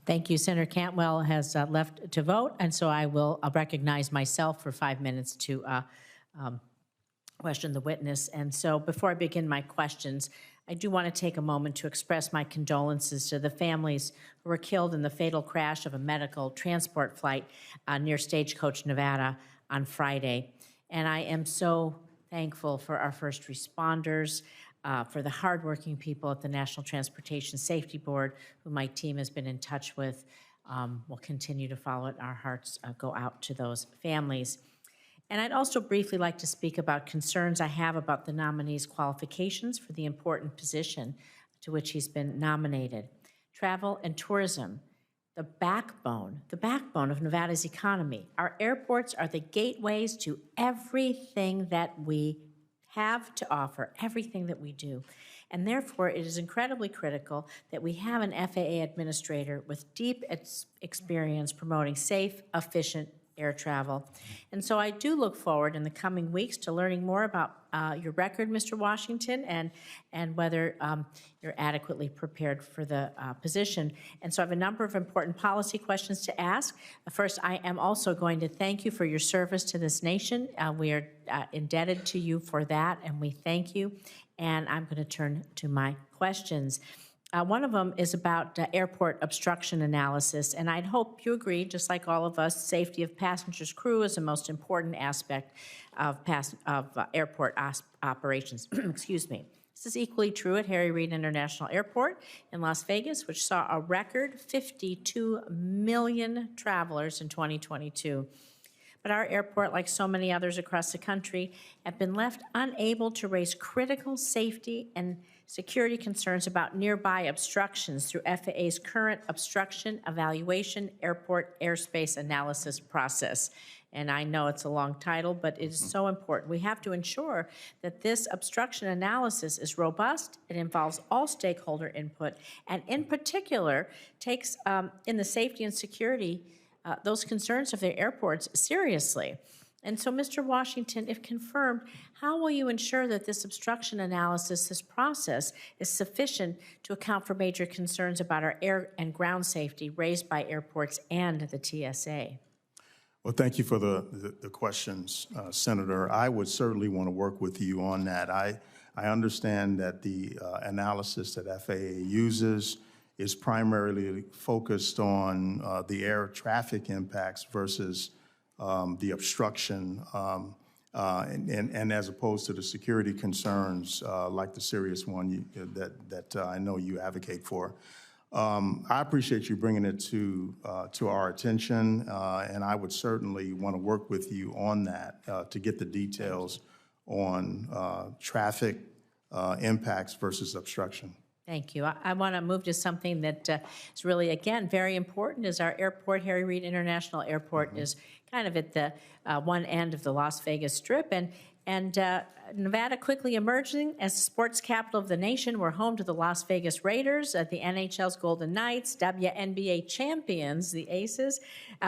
Thank you. Senator Cantwell has left to vote, and so I'll recognize myself for 5 minutes to question the witness. And so before I begin my questions, I do want to take a moment to express my condolences to the families who were killed in the fatal crash of a medical transport flight near Stagecoach, Nevada on Friday. And I am so thankful for our first responders, for the hardworking people at the National Transportation Safety Board, who my team has been in touch with. We'll continue to follow it. Our hearts go out to those families. And I'd also briefly like to speak about concerns I have about the nominee's qualifications for the important position to which he's been nominated. Travel and tourism, the backbone of Nevada's economy. Our airports are the gateways to everything that we have to offer, everything that we do. And therefore, it is incredibly critical that we have an FAA administrator with deep experience promoting safe, efficient air travel. And so I do look forward in the coming weeks to learning more about your record, Mr. Washington, and whether you're adequately prepared for the position. And so I have a number of important policy questions to ask. First, I am also going to thank you for your service to this nation. We are indebted to you for that, and we thank you. And I'm going to turn to my questions. One of them is about airport obstruction analysis, and I'd hope you agree, just like all of us, safety of passengers' crew is the most important aspect of airport operations. Excuse me. This is equally true at Harry Reid International Airport in Las Vegas, which saw a record 52 million travelers in 2022. But our airport, like so many others across the country, have been left unable to raise critical safety and security concerns about nearby obstructions through FAA's current obstruction evaluation airport airspace analysis process. And I know it's a long title, but it is so important. We have to ensure that this obstruction analysis is robust, it involves all stakeholder input, and in particular takes in the safety and security those concerns of their airports seriously. And so, Mr. Washington, if confirmed, how will you ensure that this obstruction analysis, this process, is sufficient to account for major concerns about our air and ground safety raised by airports and the TSA? Well, thank you for the questions, Senator. I would certainly want to work with you on that. I understand that the analysis that FAA uses is primarily focused on the air traffic impacts versus the obstruction, and as opposed to the security concerns like the serious one that I know you advocate for. I appreciate you bringing it to our attention, and I would certainly want to work with you on that to get the details on traffic impacts versus obstruction. Thank you. I want to move to something that is really, again, very important. Is our airport, Harry Reid International Airport, is kind of at the one end of the Las Vegas Strip, and Nevada quickly emerging as the sports capital of the nation. We're home to the Las Vegas Raiders, the NHL's Golden Knights, WNBA champions, the Aces.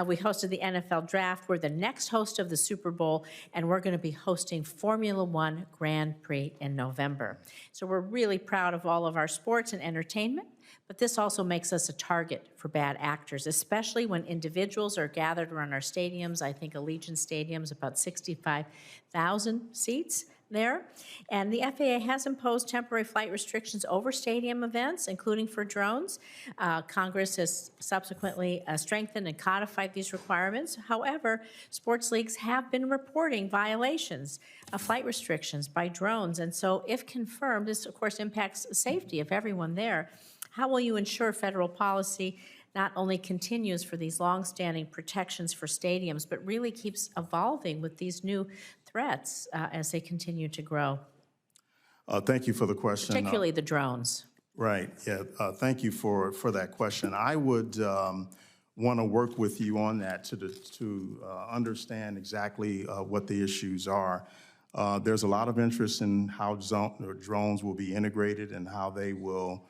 We hosted the NFL Draft. We're the next host of the Super Bowl, and we're going to be hosting Formula One Grand Prix in November. So we're really proud of all of our sports and entertainment, but this also makes us a target for bad actors, especially when individuals are gathered around our stadiums. I think Allegiant Stadium's about 65,000 seats there. And the FAA has imposed temporary flight restrictions over stadium events, including for drones. Congress has subsequently strengthened and codified these requirements. However, sports leagues have been reporting violations of flight restrictions by drones. And so if confirmed, this of course impacts the safety of everyone there. How will you ensure federal policy not only continues for these longstanding protections for stadiums, but really keeps evolving with these new threats as they continue to grow? Thank you for the question. Particularly the drones. Right, yeah, thank you for that question. I would want to work with you on that to understand exactly what the issues are. There's a lot of interest in how drones will be integrated and how they will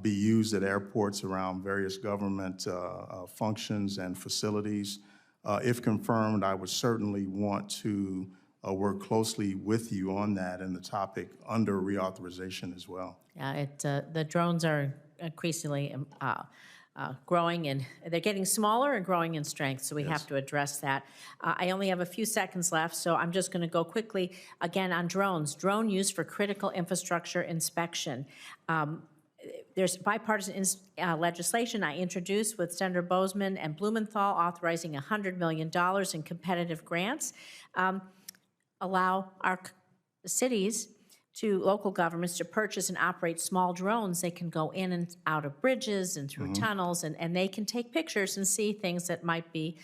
be used at airports around various government functions and facilities. If confirmed, I would certainly want to work closely with you on that and the topic under reauthorization as well. Yeah, the drones are increasingly growing, and they're getting smaller and growing in strength, so we have to address that. I only have a few seconds left, so I'm just going to go quickly again on drones. Drone use for critical infrastructure inspection. There's bipartisan legislation I introduced with Senator Bozeman and Blumenthal authorizing $100 million in competitive grants, allow our cities local governments to purchase and operate small drones. They can go in and out of bridges and through tunnels, and they can take pictures and see things that might be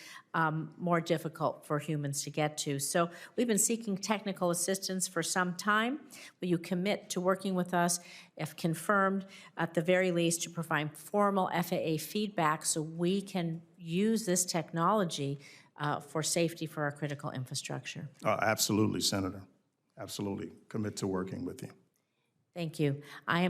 more difficult for humans to get to. So we've been seeking technical assistance for some time. Will you commit to working with us, if confirmed, at the very least, to provide formal FAA feedback so we can use this technology for safety for our critical infrastructure? Absolutely, Senator. Absolutely. Commit to working with you. Thank you. I am